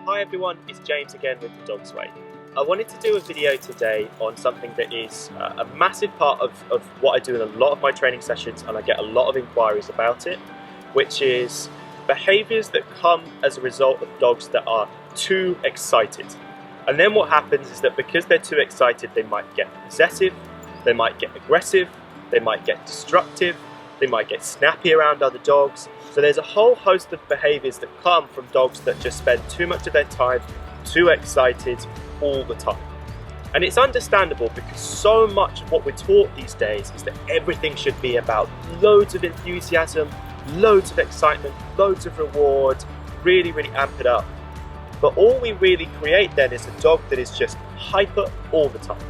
Hi everyone, it's James again with The Dog's Way. I wanted to do a video today on something that is a massive part of what I do in a lot of my training sessions, and I get a lot of inquiries about it, which is behaviours that come as a result of dogs that are too excited. And then what happens is that because they're too excited, they might get possessive, they might get aggressive, they might get destructive, they might get snappy around other dogs. So there's a whole host of behaviours that come from dogs that just spend too much of their time too excited all the time. And it's understandable because so much of what we're taught these days is that everything should be about loads of enthusiasm, loads of excitement, loads of reward, really amp it up. But all we really create then is a dog that is just hyper all the time.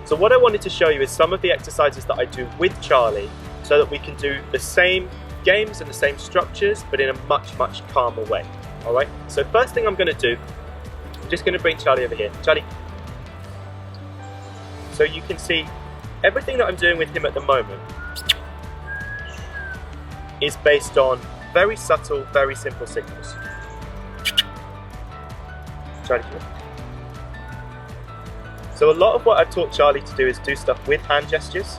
So what I wanted to show you is some of the exercises that I do with Charlie so that we can do the same games and the same structures, but in a much calmer way. All right, so first thing I'm going to do, I'm just going to bring Charlie over here. Charlie. So you can see everything that I'm doing with him at the moment is based on very subtle, very simple signals. Charlie. So a lot of what I've taught Charlie to do is do stuff with hand gestures.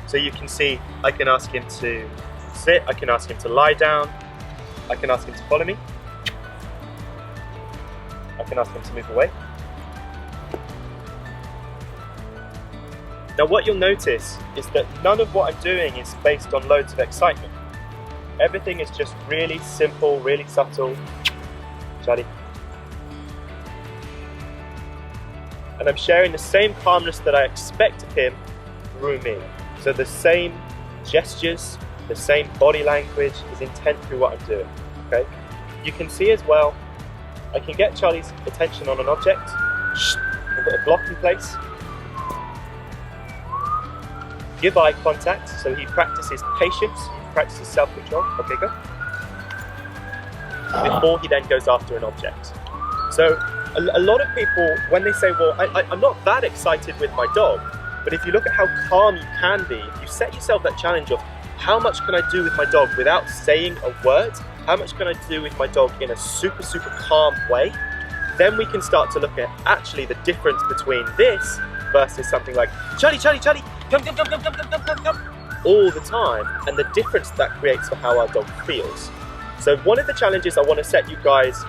So you can see I can ask him to sit, I can ask him to lie down, I can ask him to follow me, I can ask him to move away. Now what you'll notice is that none of what I'm doing is based on loads of excitement. Everything is just really simple, really subtle. Charlie. And I'm sharing the same calmness that I expect of him through me. So the same gestures, the same body language is intent through what I'm doing, okay? You can see as well, I can get Charlie's attention on an object, I'll put a block in place, give eye contact, so he practices patience, he practices self-control, okay, go, before he then goes after an object. So a lot of people, when they say, well, I'm not that excited with my dog, but if you look at how calm you can be, if you set yourself that challenge of how much can I do with my dog without saying a word, how much can I do with my dog in a super calm way, then we can start to look at actually the difference between this versus something like, Charlie, come, all the time, and the difference that creates for how our dog feels. So one of the challenges I want to set you guys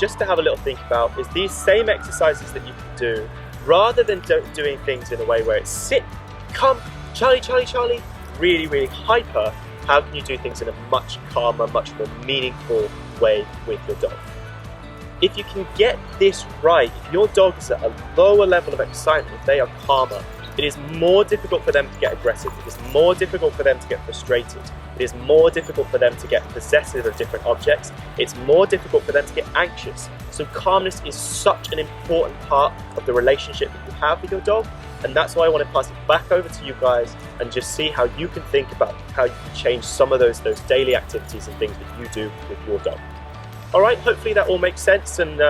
just to have a little think about is these same exercises that you can do, rather than doing things in a way where it's sit, come, Charlie, really hyper, how can you do things in a much calmer, much more meaningful way with your dog? If you can get this right, if your dog is at a lower level of excitement, if they are calmer, it is more difficult for them to get aggressive, it is more difficult for them to get frustrated, it is more difficult for them to get possessive of different objects, it's more difficult for them to get anxious. So calmness is such an important part of the relationship that you have with your dog, and that's why I want to pass it back over to you guys and just see how you can think about how you can change some of those daily activities and things that you do with your dog. All right, hopefully that all makes sense, and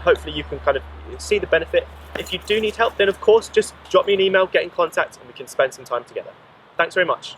hopefully you can kind of see the benefit. If you do need help, then of course just drop me an email, get in contact, and we can spend some time together. Thanks very much.